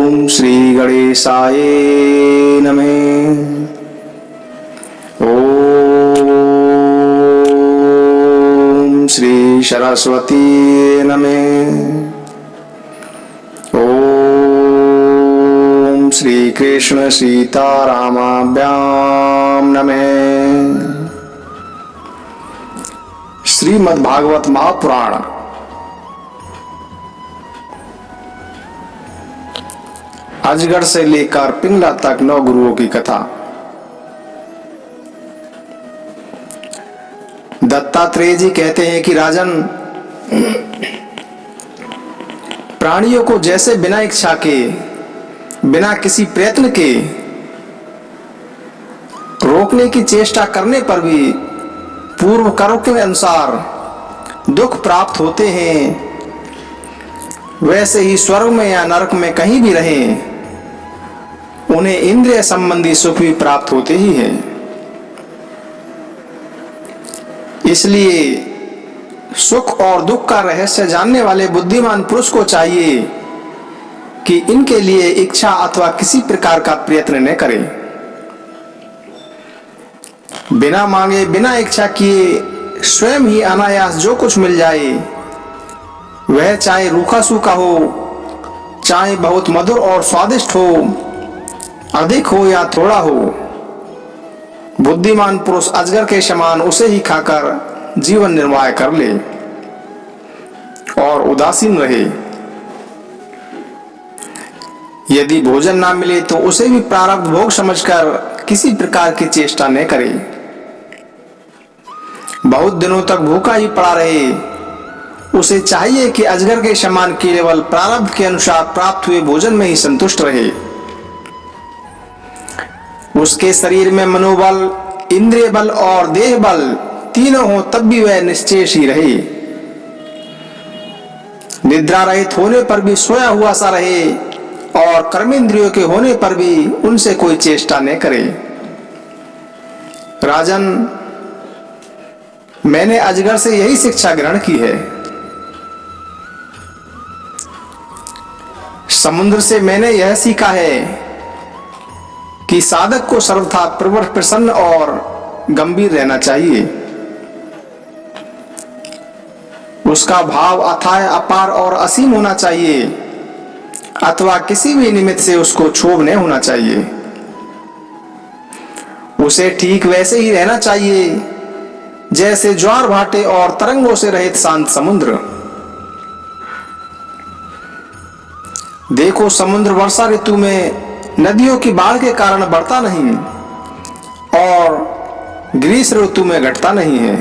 ओम श्री गणेशाय नमः। ओम श्री सरस्वती नमः। ओम श्री कृष्ण सीतारामाभ्याम नमः। श्रीमद् भागवत महापुराण अजगर से लेकर पिंगला तक 9 गुरुओं की कथा। दत्तात्रेय जी कहते हैं कि राजन, प्राणियों को जैसे बिना इच्छा के, बिना किसी प्रयत्न के रोकने की चेष्टा करने पर भी पूर्व कर्म के अनुसार दुख प्राप्त होते हैं, वैसे ही स्वर्ग में या नरक में कहीं भी रहें, उन्हें इंद्रिय संबंधी सुख भी प्राप्त होते ही है। इसलिए सुख और दुख का रहस्य जानने वाले बुद्धिमान पुरुष को चाहिए कि इनके लिए इच्छा अथवा किसी प्रकार का प्रयत्न न करें। बिना मांगे, बिना इच्छा किए स्वयं ही अनायास जो कुछ मिल जाए, वह चाहे रूखा सूखा हो, चाहे बहुत मधुर और स्वादिष्ट हो, अधिक हो या थोड़ा हो, बुद्धिमान पुरुष अजगर के समान उसे ही खाकर जीवन निर्वाह कर ले और उदासीन रहे। यदि भोजन ना मिले तो उसे भी प्रारब्ध भोग समझकर किसी प्रकार की चेष्टा न करे। बहुत दिनों तक भूखा ही पड़ा रहे, उसे चाहिए कि अजगर के समान केवल प्रारब्ध के अनुसार प्राप्त हुए भोजन में ही संतुष्ट रहे। उसके शरीर में मनोबल, इंद्रिय बल और देह बल तीनों हो तब भी वह निश्चेष ही रहे। निद्रा रहित होने पर भी सोया हुआ सा रहे और कर्मेंद्रियों के होने पर भी उनसे कोई चेष्टा न करे। राजन, मैंने अजगर से यही शिक्षा ग्रहण की है। समुद्र से मैंने यह सीखा है कि साधक को सर्वथा प्रसन्न और गंभीर रहना चाहिए। उसका भाव अथाह, अपार और असीम होना चाहिए, अथवा किसी भी निमित्त से उसको क्षोभ नहीं होना चाहिए। उसे ठीक वैसे ही रहना चाहिए जैसे ज्वार भाटे और तरंगों से रहित शांत समुद्र। देखो, समुद्र वर्षा ऋतु में नदियों की बाढ़ के कारण बढ़ता नहीं और ग्रीष्म ऋतु में घटता नहीं है।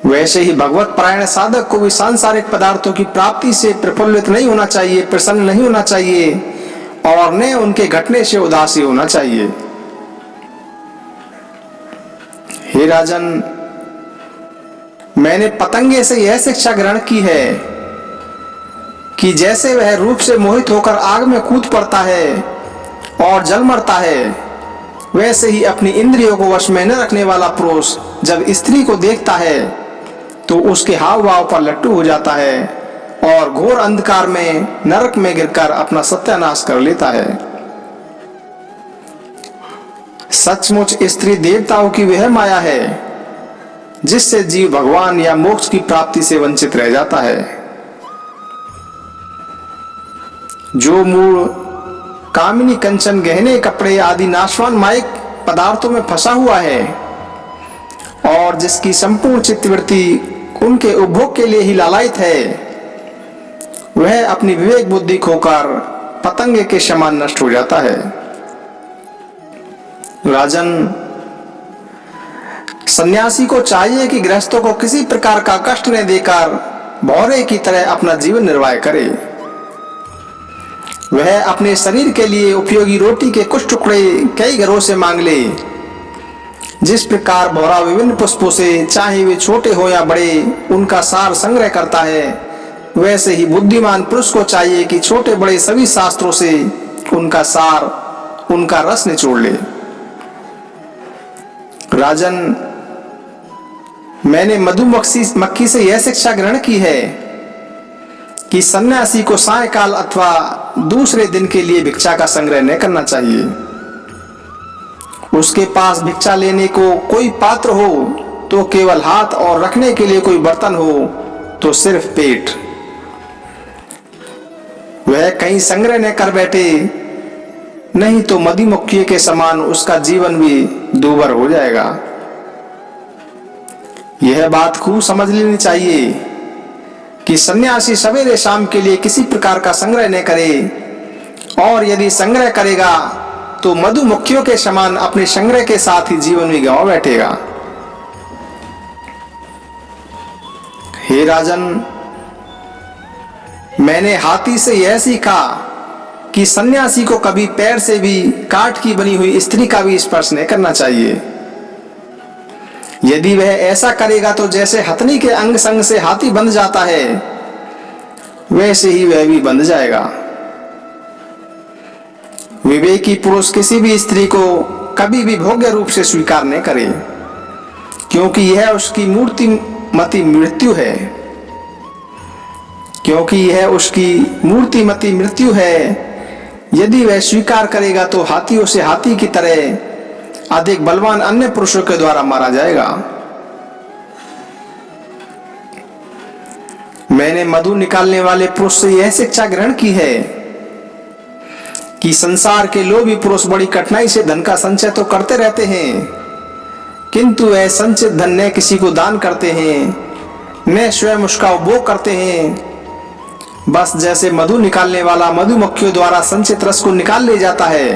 वैसे ही भगवत परायण साधक को भी सांसारिक पदार्थों की प्राप्ति से प्रफुल्लित नहीं होना चाहिए, प्रसन्न नहीं होना चाहिए और न उनके घटने से उदासी होना चाहिए। हे राजन, मैंने पतंगे से यह शिक्षा ग्रहण की है कि जैसे वह रूप से मोहित होकर आग में कूद पड़ता है और जल मरता है, वैसे ही अपनी इंद्रियों को वश में न रखने वाला पुरुष जब स्त्री को देखता है तो उसके हाव भाव पर लट्टू हो जाता है और घोर अंधकार में नरक में गिरकर अपना सत्यानाश कर लेता है। सचमुच स्त्री देवताओं की वह माया है जिससे जीव भगवान या मोक्ष की प्राप्ति से वंचित रह जाता है। जो मूल कामिनी, कंचन, गहने, कपड़े आदि नाशवान मायिक पदार्थों में फंसा हुआ है और जिसकी संपूर्ण चित्तवृत्ति उनके उपभोग के लिए ही लालायित है, वह अपनी विवेक बुद्धि खोकर पतंगे के समान नष्ट हो जाता है। राजन, सन्यासी को चाहिए कि गृहस्थों को किसी प्रकार का कष्ट न देकर भौरे की तरह अपना जीवन निर्वाह करे। वह अपने शरीर के लिए उपयोगी रोटी के कुछ टुकड़े कई घरों से मांग ले। जिस प्रकार भौरा विभिन्न पुष्पों से, चाहे वे छोटे हो या बड़े, उनका सार संग्रह करता है, वैसे ही बुद्धिमान पुरुष को चाहिए कि छोटे बड़े सभी शास्त्रों से उनका सार, उनका रस निचोड़ ले। राजन, मैंने मधुमक्खी से यह शिक्षा ग्रहण की है कि सन्यासी को सायकाल अथवा दूसरे दिन के लिए भिक्षा का संग्रह न करना चाहिए। उसके पास भिक्षा लेने को कोई पात्र हो तो केवल हाथ और रखने के लिए कोई बर्तन हो तो सिर्फ पेट। वह कहीं संग्रह न कर बैठे, नहीं तो मधुमक्खी के समान उसका जीवन भी दूभर हो जाएगा। यह बात खूब समझ लेनी चाहिए कि सन्यासी सवेरे शाम के लिए किसी प्रकार का संग्रह न करे, और यदि संग्रह करेगा तो मधुमक्खियों के समान अपने संग्रह के साथ ही जीवन भी गंवा बैठेगा। हे राजन, मैंने हाथी से यह सीखा कि सन्यासी को कभी पैर से भी काठ की बनी हुई स्त्री का भी स्पर्श नहीं करना चाहिए। यदि वह ऐसा करेगा तो जैसे हथनी के अंग संग से हाथी बंध जाता है, वैसे ही वह भी बंध जाएगा। विवेकी पुरुष किसी भी स्त्री को कभी भी भोग्य रूप से स्वीकार नहीं करे, क्योंकि यह उसकी मूर्तिमती मृत्यु है। क्योंकि यह उसकी मूर्तिमती मृत्यु है। यदि वह स्वीकार करेगा तो हाथियों से हाथी की तरह अधिक बलवान अन्य पुरुषों के द्वारा मारा जाएगा। मैंने मधु निकालने वाले पुरुष से यह शिक्षा ग्रहण की है कि संसार के लोभी पुरुष बड़ी कठिनाई से धन का संचय तो करते रहते हैं, किंतु वह संचित धन न किसी को दान करते हैं, न स्वयं उसका उपभोग करते हैं। बस जैसे मधु निकालने वाला मधुमक्खियों द्वारा संचित रस को निकाल ले जाता है,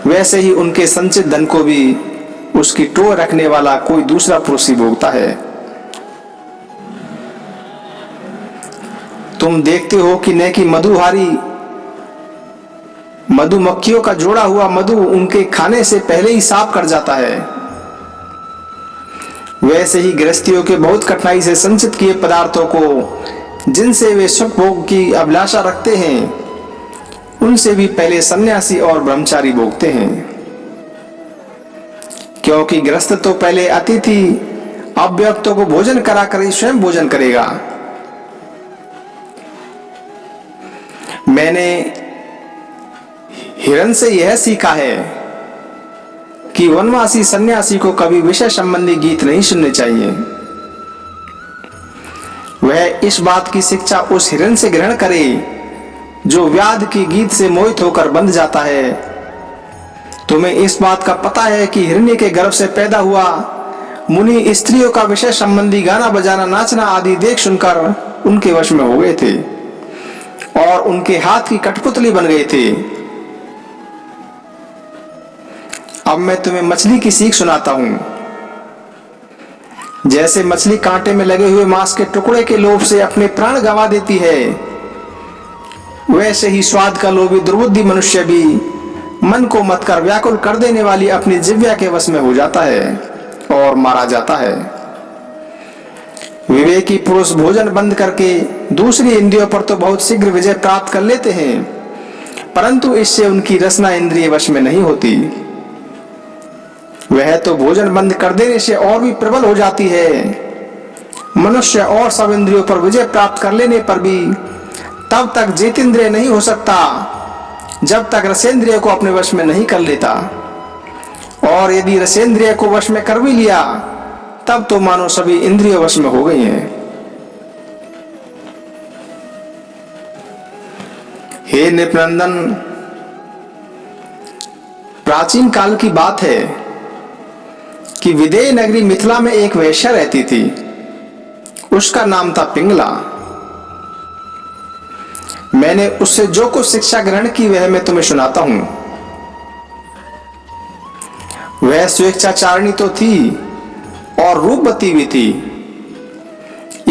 वैसे ही उनके संचित धन को भी उसकी टोह रखने वाला कोई दूसरा पुरुष ही भोगता है। तुम देखते हो कि न कि मधुहारी मधुमक्खियों का जोड़ा हुआ मधु उनके खाने से पहले ही साफ कर जाता है, वैसे ही गृहस्थियों के बहुत कठिनाई से संचित किए पदार्थों को, जिनसे वे सुख भोग की अभिलाषा रखते हैं, उनसे भी पहले सन्यासी और ब्रह्मचारी भोगते हैं। क्योंकि गृहस्थ तो पहले अतिथि अव्यक्तों को भोजन कराकर ही स्वयं भोजन करेगा। मैंने हिरण से यह सीखा है कि वनवासी सन्यासी को कभी विषय संबंधी गीत नहीं सुनने चाहिए। वह इस बात की शिक्षा उस हिरण से ग्रहण करे जो व्याध की गीत से मोहित होकर बंध जाता है। तुम्हें इस बात का पता है कि हिरण्य के गर्भ से पैदा हुआ मुनि स्त्रियों का विषय संबंधी गाना बजाना नाचना आदि देख सुनकर उनके वश में हो गए थे और उनके हाथ की कठपुतली बन गए थे। अब मैं तुम्हें मछली की सीख सुनाता हूं। जैसे मछली कांटे में लगे हुए मांस के टुकड़े के लोभ से अपने प्राण गंवा देती है, वैसे ही स्वाद का लोभी दुर्बुद्धि मनुष्य भी मन को मत कर व्याकुल कर देने वाली अपनी जिह्वा के वश में हो जाता है और मारा जाता है। विवेकी पुरुष भोजन बंद करके दूसरी इंद्रियों पर तो बहुत शीघ्र विजय प्राप्त कर लेते हैं, परंतु इससे उनकी रसना इंद्रिय वश में नहीं होती। वह तो भोजन बंद कर देने से और भी प्रबल हो जाती है। मनुष्य और सब इंद्रियों पर विजय प्राप्त कर लेने पर भी तब तक जितेंद्रिय नहीं हो सकता जब तक रसेंद्रिय को अपने वश में नहीं कर लेता, और यदि रसेंद्रिय को वश में कर भी लिया तब तो मानो सभी इंद्रिय वश में हो गई हैं। हे नृपनंदन, प्राचीन काल की बात है कि विदेह नगरी मिथिला में एक वेश्या रहती थी। उसका नाम था पिंगला। मैंने उससे जो कुछ शिक्षा ग्रहण की वह मैं तुम्हें सुनाता हूं। वह स्वेच्छाचारिणी तो थी और रूपवती भी थी।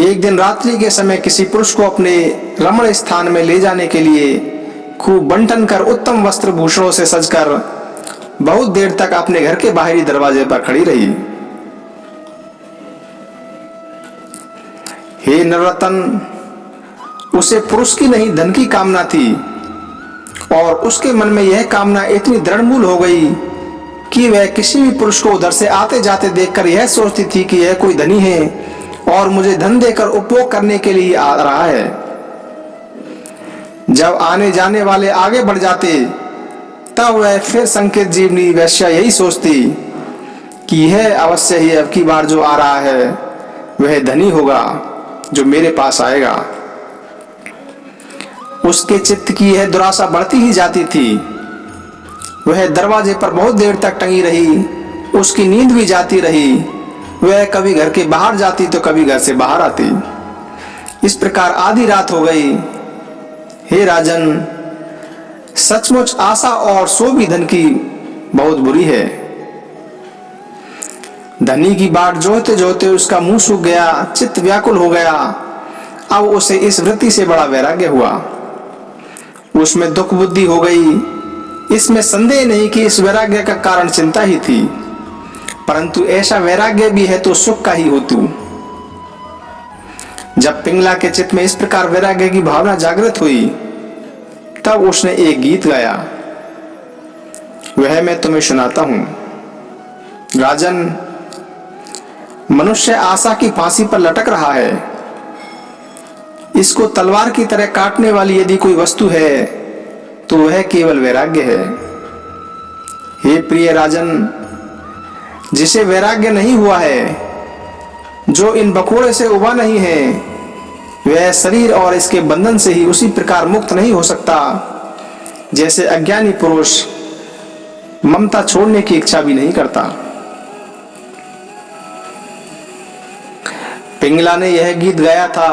एक दिन रात्रि के समय किसी पुरुष को अपने रमण स्थान में ले जाने के लिए खूब बंटन कर उत्तम वस्त्र भूषणों से सजकर बहुत देर तक अपने घर के बाहरी दरवाजे पर खड़ी रही। हे नवरत्न, उसे पुरुष की नहीं धन की कामना थी, और उसके मन में यह कामना इतनी दृढ़मूल हो गई कि वह किसी भी पुरुष को उधर से आते जाते देखकर यह सोचती थी कि यह कोई धनी है और मुझे धन देकर उपभोग करने के लिए आ रहा है। जब आने जाने वाले आगे बढ़ जाते तब वह फिर संकेत जीवनी वैश्या यही सोचती कि यह अवश्य ही अब की बार जो आ रहा है वह धनी होगा जो मेरे पास आएगा। उसके चित्त की यह दुराशा बढ़ती ही जाती थी। वह दरवाजे पर बहुत देर तक टंगी रही। उसकी नींद भी जाती रही। वह कभी घर के बाहर जाती तो कभी घर से बाहर आती। इस प्रकार आधी रात हो गई। हे राजन, सचमुच आशा और सो भी धन की बहुत बुरी है। धनी की बाट जोहते जोहते उसका मुंह सूख गया, चित्त व्याकुल हो गया। अब उसे इस वृत्ति से बड़ा वैराग्य हुआ। उसमें दुख बुद्धि हो गई। इसमें संदेह नहीं कि इस वैराग्य का कारण चिंता ही थी, परंतु ऐसा वैराग्य भी है तो सुख का ही हेतु। जब पिंगला के चित्त में इस प्रकार वैराग्य की भावना जागृत हुई तब उसने एक गीत गाया। वह मैं तुम्हें सुनाता हूं। राजन, मनुष्य आशा की फांसी पर लटक रहा है। इसको तलवार की तरह काटने वाली यदि कोई वस्तु है तो वह केवल वैराग्य है। हे प्रिय राजन, जिसे वैराग्य नहीं हुआ है, जो इन बकोड़े से उबा नहीं है, वह शरीर और इसके बंधन से ही उसी प्रकार मुक्त नहीं हो सकता जैसे अज्ञानी पुरुष ममता छोड़ने की इच्छा भी नहीं करता। पिंगला ने यह गीत गाया था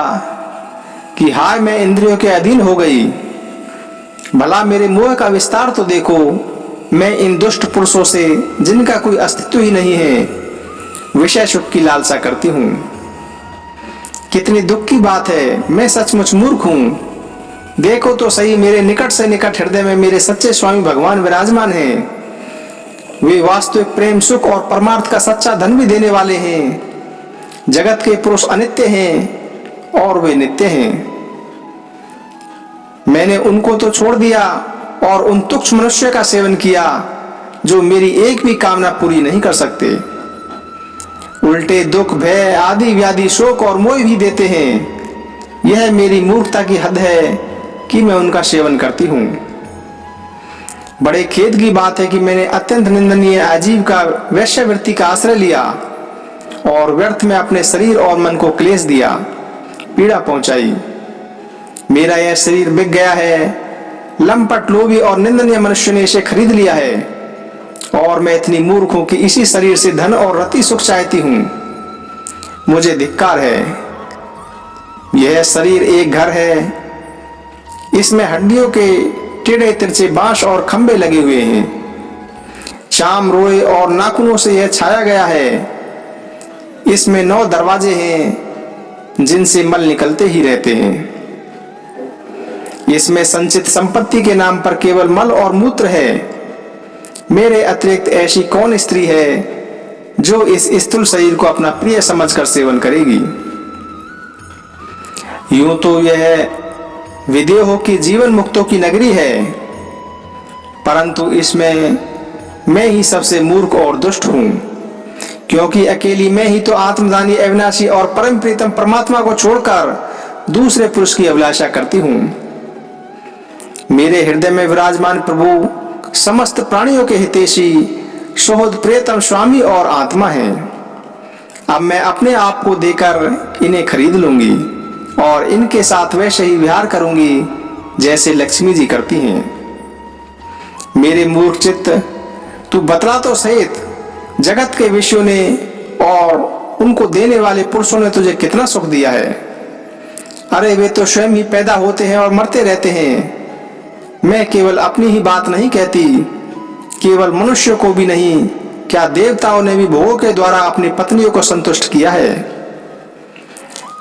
कि हाय मैं इंद्रियों के अधीन हो गई। भला मेरे मोह का विस्तार तो देखो। मैं इन दुष्ट पुरुषों से जिनका कोई अस्तित्व ही नहीं है विषय सुख की लालसा करती हूँ। कितनी दुख की बात है, मैं सचमुच मूर्ख हूँ। देखो तो सही, मेरे निकट से निकट हृदय में मेरे सच्चे स्वामी भगवान विराजमान हैं। वे वास्तविक प्रेम, सुख और परमार्थ का सच्चा धन भी देने वाले हैं। जगत के पुरुष अनित्य हैं और वे नित्य हैं। मैंने उनको तो छोड़ दिया और उन तुच्छ मनुष्य का सेवन किया जो मेरी एक भी कामना पूरी नहीं कर सकते। उल्टे दुख, भय आदि व्याधि, शोक और मोह भी देते हैं। यह मेरी मूर्खता की हद है कि मैं उनका सेवन करती हूँ। बड़े खेद की बात है कि मैंने अत्यंत निंदनीय आजीव का वैश्यवृत्ति का आश्रय लिया और व्यर्थ में अपने शरीर और मन को क्लेश दिया, पीड़ा पहुंचाई। मेरा यह शरीर बिक गया है। लंपट, लोभी और निंदनीय मनुष्य ने इसे खरीद लिया है और मैं इतनी मूर्ख हूं कि इसी शरीर से धन और रति सुख चाहती हूं। मुझे धिक्कार है। यह शरीर एक घर है। इसमें हड्डियों के टेढ़े तिरछे बांस और खंभे लगे हुए हैं। चाम, रोए और नाखूनों से यह छाया गया है। इसमें 9 दरवाजे हैं जिनसे मल निकलते ही रहते हैं। इसमें संचित संपत्ति के नाम पर केवल मल और मूत्र है। मेरे अतिरिक्त ऐसी कौन स्त्री है जो इस स्थूल शरीर को अपना प्रिय समझकर सेवन करेगी। यूं तो यह विदेहों की जीवन मुक्तों की नगरी है, परंतु इसमें मैं ही सबसे मूर्ख और दुष्ट हूं, क्योंकि अकेली मैं ही तो आत्मदानी, अविनाशी और परम प्रीतम परमात्मा को छोड़कर दूसरे पुरुष की अभिलाषा करती हूं। मेरे हृदय में विराजमान प्रभु समस्त प्राणियों के हितैषी, सुहृद, प्रियतम स्वामी और आत्मा है। अब मैं अपने आप को देकर इन्हें खरीद लूंगी और इनके साथ वैसे ही विहार करूंगी जैसे लक्ष्मी जी करती हैं। मेरे मूर्ख चित्त, तू बतला तो सहित, जगत के विषयों ने और उनको देने वाले पुरुषों ने तुझे कितना सुख दिया है। अरे वे तो स्वयं ही पैदा होते हैं और मरते रहते हैं। मैं केवल अपनी ही बात नहीं कहती, केवल मनुष्य को भी नहीं, क्या देवताओं ने भी भोगों के द्वारा अपनी पत्नियों को संतुष्ट किया है।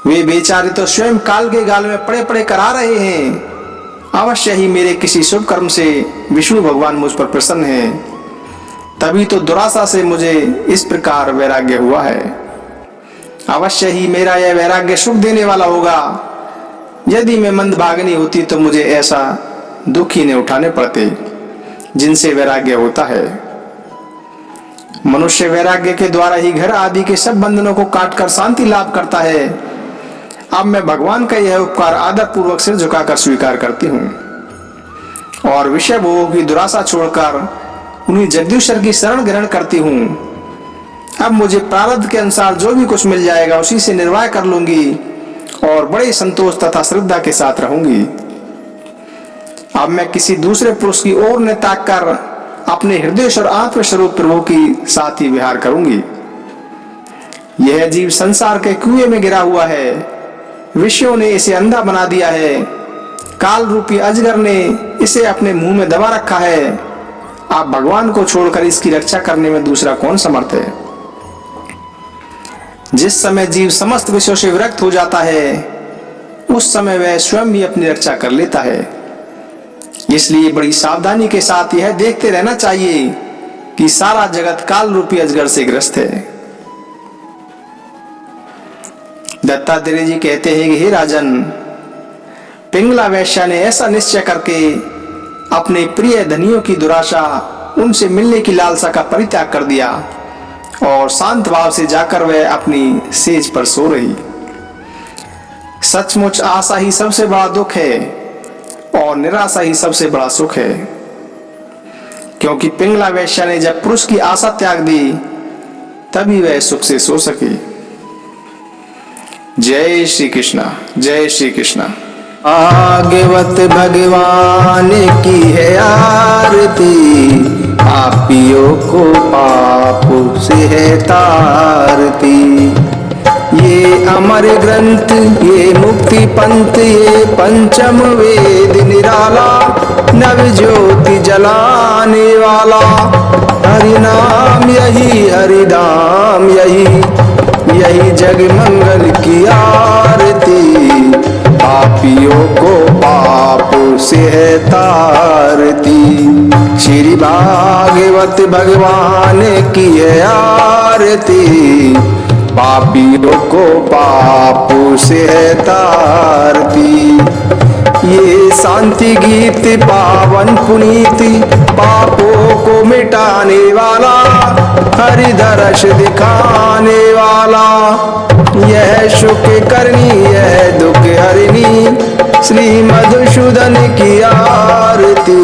वे बेचारे तो स्वयं काल के गाल में पड़े पड़े करा रहे हैं। अवश्य ही मेरे किसी शुभ कर्म से विष्णु भगवान मुझ पर प्रसन्न हैं, तभी तो दुराशा से मुझे इस प्रकार वैराग्य हुआ है। अवश्य ही मेरा यह वैराग्य सुख देने वाला होगा। यदि मैं मंदभागिनी होती तो मुझे ऐसा दुख ही नहीं उठाने पड़ते जिनसे वैराग्य होता है। मनुष्य वैराग्य के द्वारा ही घर आदि के सब बंधनों को काटकर शांति लाभ करता है। अब मैं भगवान का यह उपकार आदर पूर्वक सिर झुकाकर स्वीकार करती हूँ। और विषय भोगों की दुराशा छोड़कर उन्हीं जगदीश्वर की शरण ग्रहण करती हूँ। अब मुझे प्रारब्ध के अनुसार जो भी कुछ मिल जाएगा उसी से निर्वाह कर लूंगी और बड़े संतोष तथा श्रद्धा के साथ रहूंगी। अब मैं किसी दूसरे पुरुष की ओर न ताक कर अपने हृदय और आत्म स्वरूप प्रभु की साथ ही विहार करूंगी। यह जीव संसार के कुएं में गिरा हुआ है, विषयों ने इसे अंधा बना दिया है, काल रूपी अजगर ने इसे अपने मुंह में दबा रखा है। आप भगवान को छोड़कर इसकी रक्षा करने में दूसरा कौन समर्थ है। जिस समय जीव समस्त विषयों से विरक्त हो जाता है उस समय वह स्वयं भी अपनी रक्षा कर लेता है। इसलिए बड़ी सावधानी के साथ यह देखते रहना चाहिए कि सारा जगत काल रूपी अजगर से ग्रस्त है। दत्तात्रेय जी कहते हैं कि हे राजन, पिंगला वैश्या ने ऐसा निश्चय करके अपने प्रिय धनियों की दुराशा, उनसे मिलने की लालसा का परित्याग कर दिया और शांत भाव से जाकर वह अपनी सेज पर सो रही। सचमुच आशा ही सबसे बड़ा दुख है और निराशा ही सबसे बड़ा सुख है, क्योंकि पिंगला वैश्या ने जब पुरुष की आशा त्याग दी तभी वह सुख से सो सकी। जय श्री कृष्णा, जय श्री कृष्णा। भागवत भगवान की है आरती, पापियों को पाप से है तारती। ये अमर ग्रंथ, ये मुक्ति पंथ, ये पंचम वेद निराला, नव ज्योति जलाने वाला। हरि नाम यही, हरि धाम यही, यही जग मंगल की आरती। पापियों को पाप से है तारती। श्री भागवत भगवान की है आरती, पापियों को पाप से है तारती। ये शांति गीत पावन पुनीति, पापों को मिटाने वाला, हरि दर्श दिखाने वाला। यह सुख करनी, यह दुख हरनी, श्री मधुसूदन की आरती।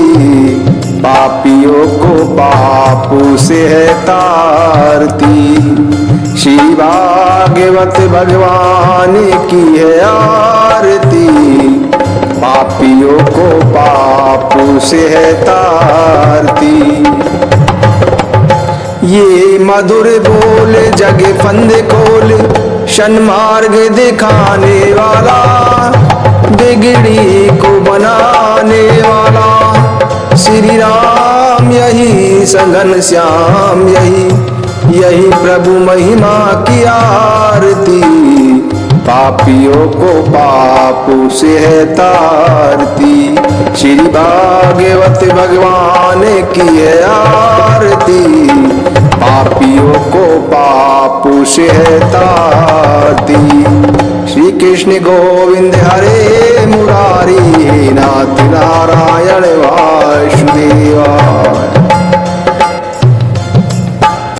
पापियों को पाप से है तारती। श्री भागवत भगवान की है आरती, पापियों को पाप से है तारती। ये मधुर बोल जग फंद खोल, सन्मार्ग दिखाने वाला, बिगड़ी को बनाने वाला। श्री राम यही, सघन श्याम यही, यही प्रभु महिमा की आरती। पापियों को पाप से है तारती। श्री भागवत भगवान की है आरती, पापियों को पाप से है तारती। श्री कृष्ण गोविंद हरे मुरारी, नाथ नारायण वासुदेवा।